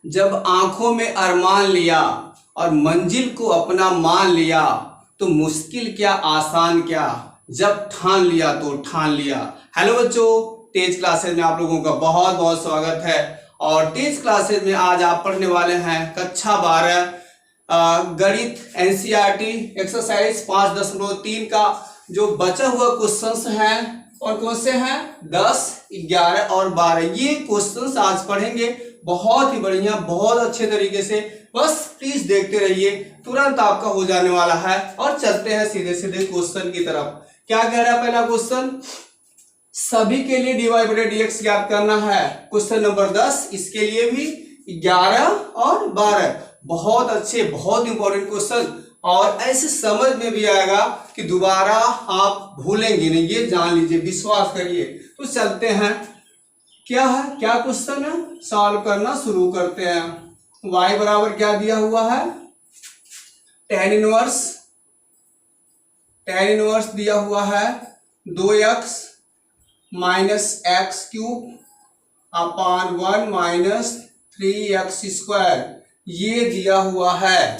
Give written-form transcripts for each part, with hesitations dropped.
जब आंखों में अरमान लिया और मंजिल को अपना मान लिया, तो मुश्किल क्या आसान क्या, जब ठान लिया तो ठान लिया। हेलो बच्चों, तेज क्लासेज में आप लोगों का बहुत बहुत स्वागत है। और तेज क्लासेज में आज आप पढ़ने वाले हैं कक्षा 12 गणित एनसीईआरटी एक्सरसाइज 5.3 का जो बचा हुआ क्वेश्चंस हैं। और कौन से हैं? 10, 11 और 12 ये क्वेश्चंस आज पढ़ेंगे बहुत ही बढ़िया, बहुत अच्छे तरीके से। बस प्लीज देखते रहिए, तुरंत आपका हो जाने वाला है। और चलते हैं सीधे सीधे क्वेश्चन की तरफ। क्या कह रहा है पहला क्वेश्चन? सभी के लिए dy बटे dx ज्ञात करना है। क्वेश्चन नंबर 10, इसके लिए भी 11 और 12 बहुत अच्छे, बहुत इंपॉर्टेंट क्वेश्चन। और ऐसे समझ में भी आएगा कि दोबारा आप भूलेंगे नहीं, ये जान लीजिए, विश्वास करिए। तो चलते हैं, क्या है, क्या क्वेश्चन है, सॉल्व करना शुरू करते हैं। y बराबर क्या दिया हुआ है? tan इनवर्स दिया हुआ है 2x माइनस एक्स क्यूब अपान 1 माइनस 3x स्क्वायर, ये दिया हुआ है।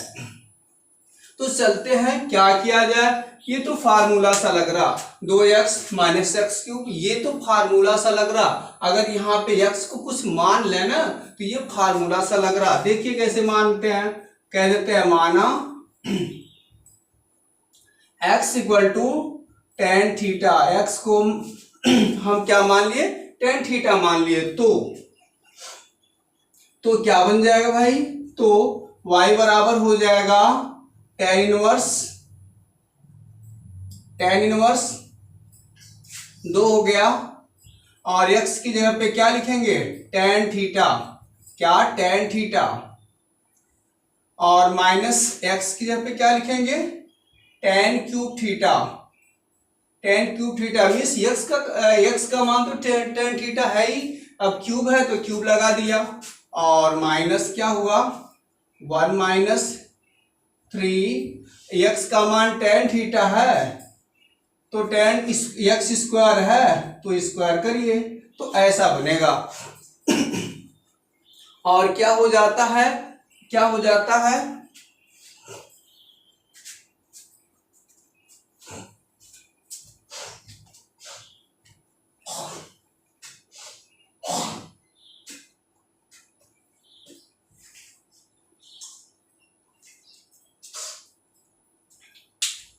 तो चलते हैं, क्या किया जाए। ये तो फार्मूला सा लग रहा, 2x माइनस एक्स क्यूब, ये तो फार्मूला सा लग रहा। अगर यहाँ पे x को कुछ मान लेना तो ये फार्मूला सा लग रहा। देखिए कैसे मानते हैं, कह देते हैं माना x equal to ten theta. x को हम क्या मान लिए? टेन थीटा मान लिए। तो क्या बन जाएगा भाई? तो y बराबर हो जाएगा टेन इनवर्स 2 हो गया। और x की जगह पे क्या लिखेंगे? Tan theta. क्या? Tan theta. और माइनस x की जगह पे क्या लिखेंगे? Tan cube theta. Tan cube theta means x का मान तो टेन थीटा है ही, अब क्यूब है तो क्यूब लगा दिया। और माइनस क्या हुआ? 1 माइनस 3, x का मान टेन थीटा है तो टेन एक्स स्क्वायर है तो स्क्वायर करिए, तो ऐसा बनेगा। और क्या हो जाता है? क्या हो जाता है?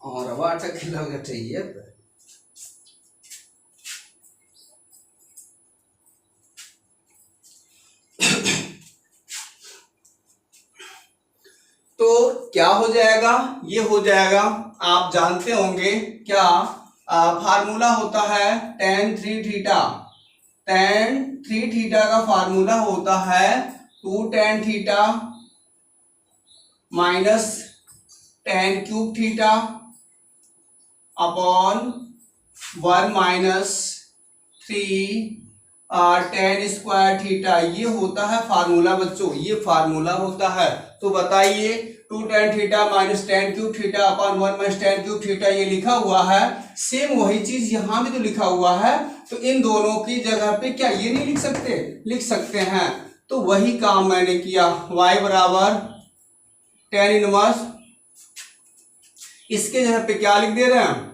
और वाटर खिलाना चाहिए। तो क्या हो जाएगा? ये हो जाएगा, आप जानते होंगे क्या फार्मूला होता है? Ten three theta. Ten three theta का फार्मूला होता है 2 tan theta minus ten cube theta upon 1 minus 3 ten square theta. ये होता है फार्मूला बच्चों, ये फार्मूला होता है। तो बताइए, 2 tan theta minus ten cube theta upon 1 minus ten cube theta, ये लिखा हुआ है। सेम वही चीज यहां भी तो लिखा हुआ है। तो इन दोनों की जगह पे क्या ये नहीं लिख सकते? लिख सकते हैं। तो वही काम मैंने किया। y बराबर टेन इनवर्स, इसके जगह पे क्या लिख दे रहे हैं?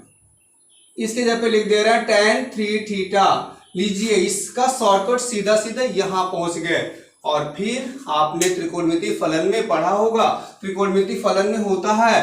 इसके जगह पे लिख दे रहे हैं टेन थ्री थीटा। लीजिए, इसका शॉर्टकट सीधा सीधा यहां पहुंच गए। और फिर आपने त्रिकोणमितीय फलन में पढ़ा होगा, त्रिकोणमितीय फलन में होता है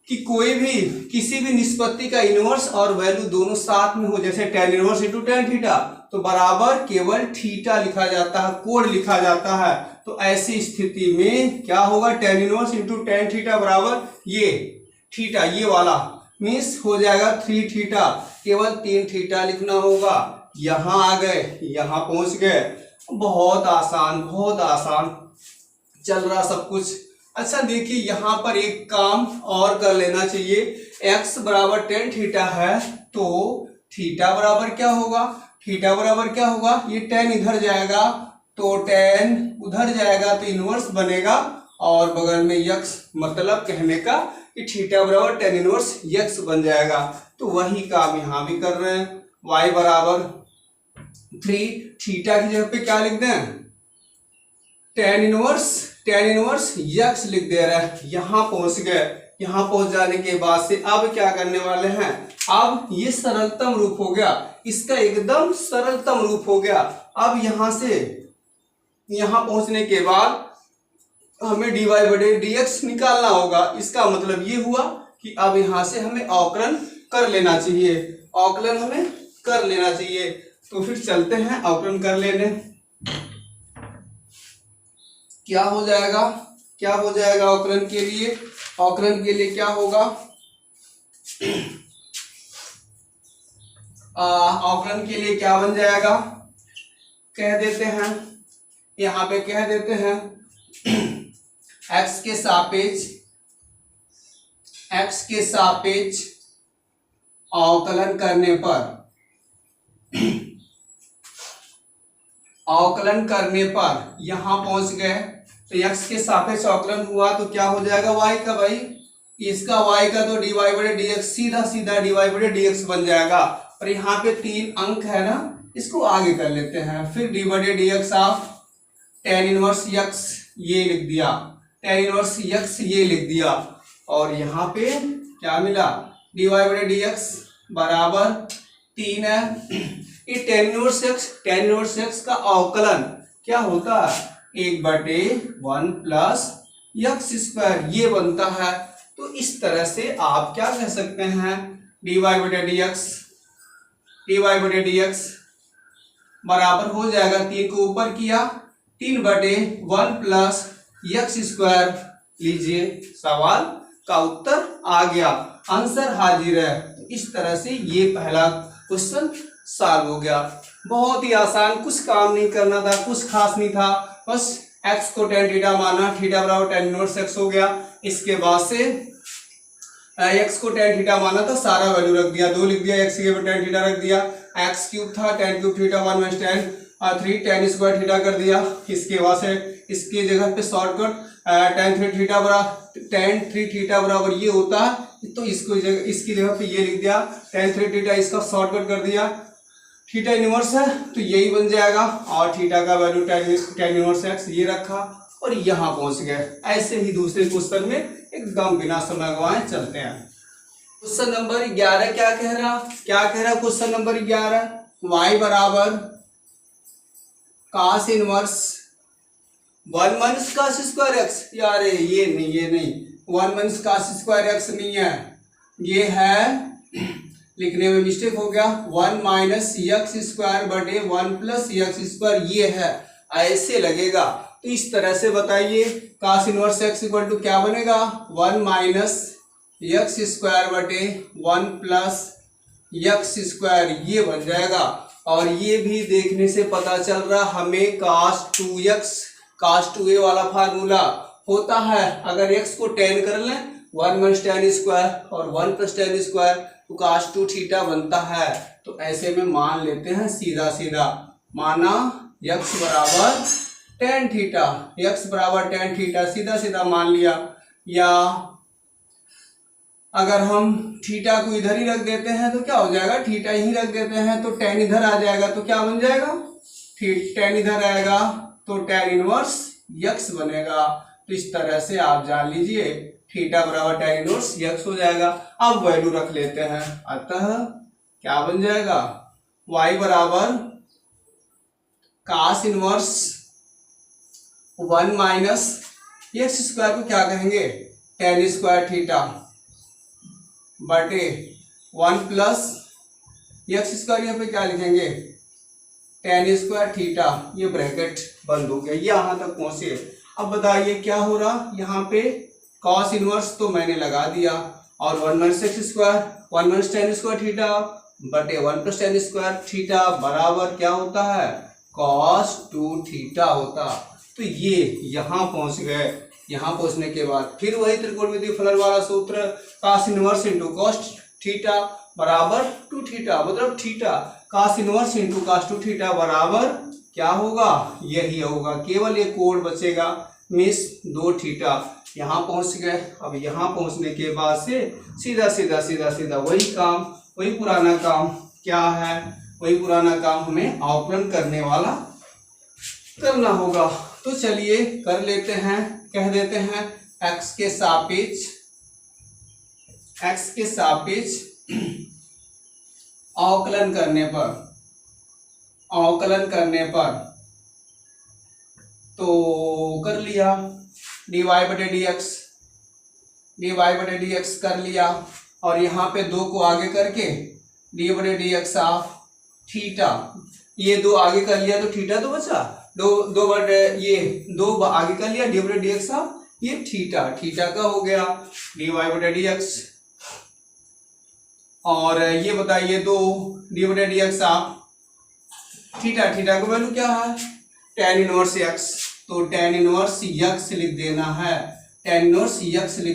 कि कोई भी किसी भी निष्पत्ति का इनवर्स और वैल्यू दोनों साथ में हो, जैसे tan inverse into tan theta, तो बराबर केवल थीटा लिखा जाता है, कोण लिखा जाता है। तो ऐसी स्थिति में क्या होगा? Tan inverse into tan theta बराबर ये थीटा, ये वाला मीन्स हो जाएगा 3 थीटा। केवल 3 थीटा लिखना होगा। यहां आ गए, यहां पहुंच गए। बहुत आसान, बहुत आसान चल रहा सब कुछ। अच्छा देखिए, यहां पर एक काम और कर लेना चाहिए। x बराबर टेन थीटा है तो थीटा बराबर क्या होगा? थीटा बराबर क्या होगा? ये टेन इधर जाएगा तो टेन उधर जाएगा तो इनवर्स बनेगा, और बगल में x, मतलब कहने का कि थीटा बराबर टेन इनवर्स x बन जाएगा। तो वही काम यहां भी कर रहे हैं। y बराबर 3, थीटा की जगह पे क्या लिख दें? टेन इनवर्स यक्स लिख दे रहा है। यहां पहुंच गए। यहां पहुंच जाने के बाद से अब क्या करने वाले हैं, अब ये सरलतम रूप हो गया, इसका एकदम सरलतम रूप हो गया। अब यहां से यहां पहुंचने के बाद हमें dy बटे dx निकालना होगा। इसका मतलब ये हुआ कि अब यहां से हमें अवकलन कर लेना चाहिए, अवकलन हमें कर लेना चाहिए। तो फिर चलते हैं अवकलन कर लेने। क्या हो जाएगा, क्या हो जाएगा अवकलन के लिए, अवकलन के लिए क्या होगा, अवकलन के लिए क्या बन जाएगा, कह देते हैं, यहां पे कह देते हैं x के सापेक्ष अवकलन करने पर, अवकलन करने पर यहां पहुंच गए तो x के सापेक्ष अवकलन हुआ तो क्या हो जाएगा y का, भाई इसका y का तो dy बटे dx सीधा सीधा dy बटे dx बन जाएगा। और यहाँ पे 3 अंक है ना, इसको आगे कर लेते हैं। फिर dy बटे dx of tan inverse x ये लिख दिया, tan इनवर्स x ये लिख दिया। और यहाँ पे क्या मिला, dy बटे dx बराबर 3 है। ये tan इनवर्स x का अवकलन क्या होता है, 1/1 प्लस x स्क्वायर ये बनता है। तो इस तरह से आप क्या कह सकते हैं, dy बटे dx बराबर हो जाएगा, 3 को ऊपर किया 3/1 प्लस x स्क्वायर। लीजिए सवाल का उत्तर आ गया, आंसर हाजिर है। तो इस तरह से ये पहला क्वेश्चन सॉल्व हो गया। बहुत ही आसान, कुछ काम नहीं करना था, कुछ खास नहीं था, बस x को tan थीटा माना, थीटा बराबर tan इनवर्स x हो गया। इसके बाद से x को tan थीटा माना था, सारा वैल्यू रख दिया, 2 लिख दिया, x के ऊपर tan थीटा रख दिया, x क्यूब था tan cube theta 1 minus tan 3 tan square theta कर दिया। इसके बाद से इसकी जगह पे शॉर्टकट tan 3 थीटा बराबर tan 3 थीटा बराबर ये होता है, तो इसको इसकी जगह पे ये लिख दिया tan 3 थीटा, इसका शॉर्टकट कर दिया। थीटा इनवर्स है तो यही बन जाएगा, और थीटा का वैल्यू tan इनवर्स x ये रखा और यहाँ पहुंच गए। ऐसे ही दूसरे क्वेश्चन में एकदम बिना समय गवाए चलते हैं। क्वेश्चन नंबर 11 क्या कह रहा, क्वेश्चन नंबर 11, y बराबर cos inverse 1 minus cos square x। यार ये नहीं 1 माइनस cos स्क्वायर x नहीं है, ये है, लिखने में मिस्टेक हो गया, 1 माइनस x स्क्वायर बटे 1 प्लस x स्क्वायर ये है, ऐसे लगेगा। तो इस तरह से बताइए cos inverse x equal to क्या बनेगा, 1 माइनस x स्क्वायर बटे 1 प्लस x स्क्वायर ये बन जाएगा। और ये भी देखने से पता चल रहा हमें cos 2x cos 2a वाला फार्मूला होता है, अगर x को tan कर लें 1 माइनस tan स्क्वायर और 1 प्लस tan स्क्वायर तो cos 2 थीटा बनता है। तो ऐसे में मान लेते हैं सीधा सीधा, माना x बराबर tan थीटा, x बराबर tan थीटा सीधा सीधा मान लिया। या अगर हम थीटा को इधर ही रख देते हैं तो क्या हो जाएगा, थीटा ही रख देते हैं तो tan इधर आ जाएगा, तो क्या बन जाएगा, tan इधर आएगा तो tan इनवर्स x बनेगा। तो इस तरह से आप जान लीजिए थीटा बराबर tan इनवर्स x हो जाएगा। अब वैल्यू रख लेते हैं, अतः क्या बन जाएगा, y बराबर cos inverse 1 minus x square को क्या कहेंगे, tan स्क्वायर थीटा बटे 1 प्लस x स्क्वायर, यहाँ पे क्या लिखेंगे, tan स्क्वायर थीटा, ये ब्रैकेट बंद हो गया, यहाँ तक पहुंचे। अब बताइए क्या हो रहा, यहाँ पे cos इनवर्स तो मैंने लगा दिया और 1 minus x square 1 minus tan square theta बटे 1 प्लस tan स्क्वायर थीटा बराबर क्या होता है, cos 2 थीटा होता। तो ये यहाँ पहुंच गए। यहाँ पहुंचने के बाद फिर वही त्रिकोणमितीय फलन वाला सूत्र, cos inverse into cos theta बराबर 2 थीटा, मतलब theta cos inverse into cos 2 theta बराबर क्या होगा, यही होगा, केवल एक कोड बचेगा, मिस 2 थीटा। यहाँ पहुंच गए। अब यहाँ पहुंचने के बाद से सीधा सीधा सीधा सीधा वही काम, वही पुराना काम, क्या है, वही पुराना काम हमें अवकलन करने वाला करना होगा। तो चलिए कर लेते हैं, कह देते हैं x के सापेक्ष अवकलन करने पर तो कर लिया dy बटे dx कर लिया, और यहाँ पे 2 को आगे करके डी बटे dx ऑफ थीटा, ये 2 आगे कर लिया तो थीटा तो बचा, दो बटे ये 2 आगे कर लिया डी बटे dx ऑफ ये थीटा का हो गया dy बटे dx, और ये बताइए 2 डी बटे dx ऑफ थीटा का वैल्यू क्या है tan इनवर्स x, तो tan इनवर्स x लिख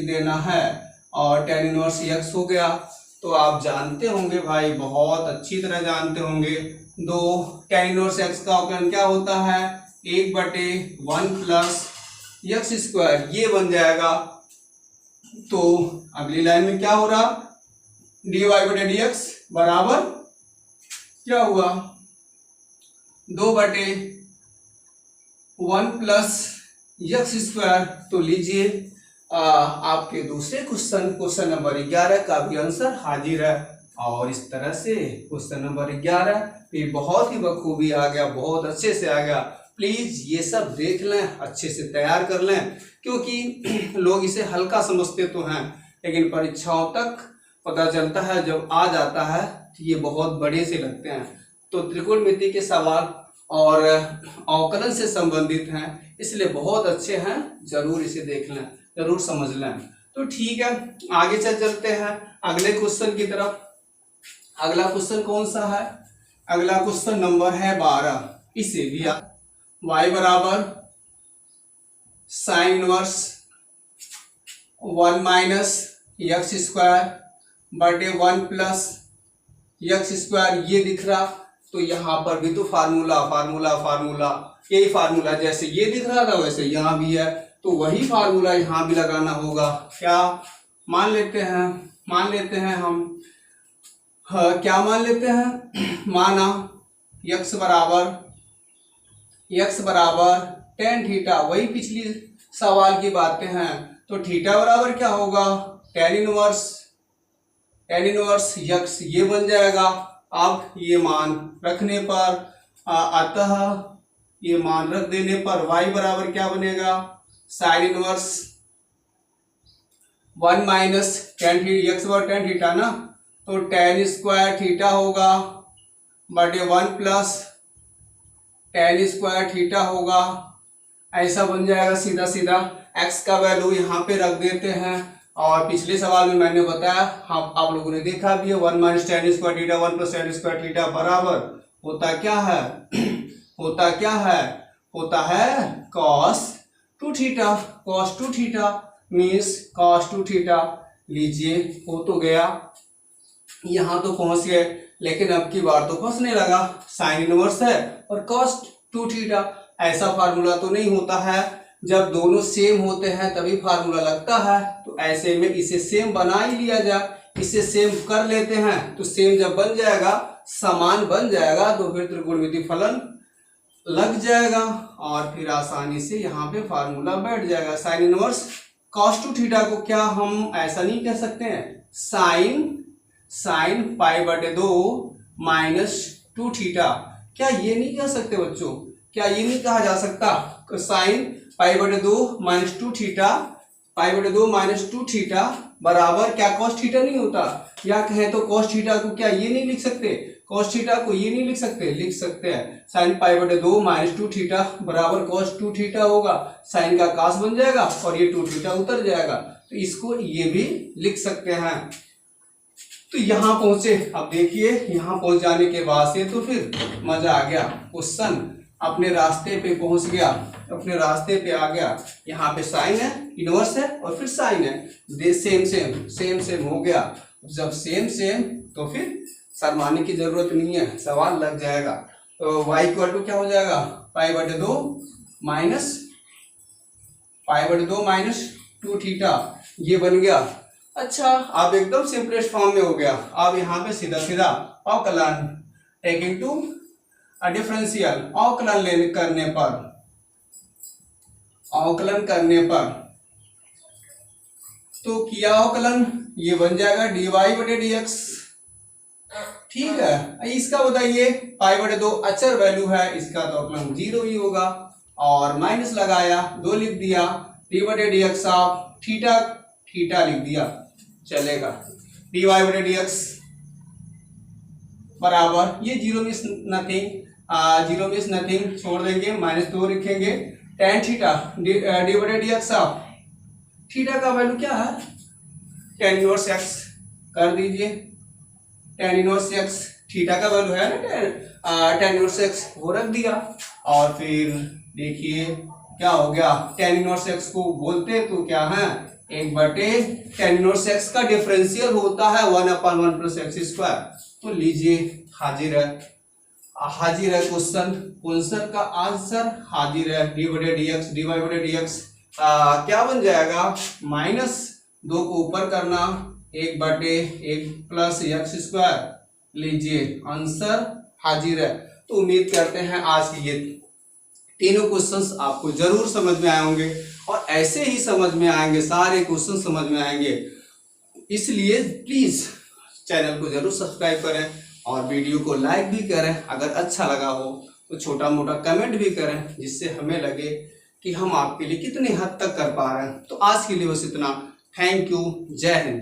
देना है, और tan इनवर्स x हो गया। तो आप जानते होंगे भाई, बहुत अच्छी तरह जानते होंगे, 2 tan इनवर्स x का अवकलन क्या होता है 1/1 प्लस x स्क्वायर, ये बन जाएगा। तो अगली लाइन में क्या हो रहा, dy बटे dx बराबर क्या हुआ 2/1 प्लस x स्क्वायर। तो लीजिए आपके दूसरे क्वेश्चन नंबर 11 का भी आंसर हाजिर है, और इस तरह से क्वेश्चन नंबर 11 भी बहुत ही बखूबी आ गया, बहुत अच्छे से आ गया। प्लीज ये सब देख लें, अच्छे से तैयार कर लें, क्योंकि लोग इसे हल्का समझते तो हैं, लेकिन परीक्षाओं तक पता चलता है जब आ जाता है तो ये बहुत बड़े से लगते हैं। तो त्रिकोणमिति के सवाल और अवकलन से संबंधित हैं, इसलिए बहुत अच्छे हैं, जरूर इसे देख लें, जरूर समझ लें। तो ठीक है, आगे चलते हैं अगले क्वेश्चन की तरफ। अगला क्वेश्चन कौन सा है, अगला क्वेश्चन नंबर है 12। इसे भी y बराबर sine inverse 1 minus x square बटे 1 प्लस x स्क्वायर, ये दिख रहा। तो यहाँ पर भी तो फार्मूला यही फार्मूला, जैसे ये दिख रहा था वैसे यहाँ भी है, तो वही फार्मूला यहाँ भी लगाना होगा। क्या मान लेते हैं हम, क्या मान लेते हैं, माना x बराबर tan थीटा, वही पिछली सवाल की बातें हैं। तो थीटा बराबर क्या होगा tan इनवर्स x, ये बन जाएगा। अब ये मान रखने पर अतः ये मान रख देने पर y बराबर क्या बनेगा sine inverse 1 minus tan x बराबर tan थीटा ना, तो tan स्क्वायर थीटा होगा बटे 1 प्लस tan स्क्वायर थीटा होगा। ऐसा बन जाएगा सीधा x का वैल्यू यहाँ पे रख देते हैं, और पिछले सवाल में मैंने बताया, हाँ आप लोगों ने देखा भी है, 1 minus tan square theta 1 plus tan square theta बराबर होता क्या है cos 2 theta means cos 2 theta. लीजिए हो तो गया, यहाँ तो पहुंच गए, लेकिन अब की बार तो फंसने लगा, साइन इनवर्स है और cos 2 थीटा। ऐसा फार्मूला तो नहीं होता है, जब दोनों सेम होते हैं तभी फार्मूला लगता है। तो ऐसे में इसे सेम बना ही लिया जाए, इसे सेम कर लेते हैं। तो सेम जब बन जाएगा, समान बन जाएगा, तो फिर त्रिकोणमिति फलन लग जाएगा, और फिर आसानी से यहाँ पे फार्मूला बैठ जाएगा। साइन इनवर्स cos 2 थीटा को क्या हम ऐसा नहीं कह सकते हैं, साइन पाई बटे 2 माइनस 2 थीटा, क्या ये नहीं कह सकते बच्चों, क्या ये नहीं कहा जा सकता साइन पाई बटे 2 माइनस 2 थीटा, पाई बटे 2 माइनस 2 थीटा बराबर क्या cos थीटा नहीं होता, या कहें तो cos थीटा को क्या ये नहीं लिख सकते, cos थीटा को ये नहीं लिख सकते हैं। साइन पाई बटे 2 माइनस 2 थीटा बराबर cos 2 थीटा होगा, साइन का cos बन जाएगा और ये 2 थीटा उतर जाएगा, तो इसको ये भी लिख सकते हैं। तो यहाँ पहुंचे, अब देखिए यहाँ पहुंच जाने के बाद से तो फिर मजा आ गया, क्वेश्चन अपने रास्ते पे पहुंच गया, अपने रास्ते पे आ गया। यहाँ पे साइन है, इनवर्स है और फिर साइन है, सेम हो गया। जब सेम तो फिर शर्माने की जरूरत नहीं है, सवाल लग जाएगा। तो y इक्वल टू क्या हो जाएगा पाई बटे 2 माइनस 2 थीटा, ये बन गया। अच्छा, अब एकदम सिंपलेस्ट फॉर्म में हो गया। अब यहाँ पे सीधा अवकलन टेकिंग टू डिफरेंशियल, अवकलन करने पर अवकलन करने पर, तो किया अवकलन ये बन जाएगा dy/dx। ठीक है, इसका बताइए π/2 अचर वैल्यू है, इसका तो अवकलन 0 ही होगा। और माइनस लगाया, 2 लिख दिया, d/dx ऑफ थीटा, थीटा लिख दिया, चलेगा। dy/dx बराबर, ये 0 मीन्स नथिंग, 0 मीन्स नथिंग छोड़ देंगे, -2 लिखेंगे, tan theta d/dx of theta का वैल्यू क्या है, tan इनवर्स x कर दीजिए, tan इनवर्स x थीटा का वैल्यू है ना, tan इनवर्स x वो रख दिया। और फिर देखिए क्या हो गया, tan इनवर्स x को बोलते तो क्या है, 1/tan इनवर्स x का डिफरेंशियल होता है 1/1 + x²। तो लीजिए हाजिर है क्वेश्चन, क्वेश्चन का आंसर हाजिर है, dy/dx क्या बन जाएगा, -2 को ऊपर करना, 1/1 + x²। लीजिए आंसर हाजिर है। तो उम्मीद करते हैं आज की ये तीनों क्वेश्चंस आपको जरूर समझ में आए होंगे, और ऐसे ही समझ में आएंगे, सारे क्वेश्चन समझ में आएंगे। इसलिए प्लीज चैनल को जरूर सब्सक्राइब करें और वीडियो को लाइक भी करें। अगर अच्छा लगा हो तो छोटा मोटा कमेंट भी करें, जिससे हमें लगे कि हम आपके लिए कितनी हद तक कर पा रहे हैं। तो आज के लिए बस इतना। थैंक यू, जय हिंद।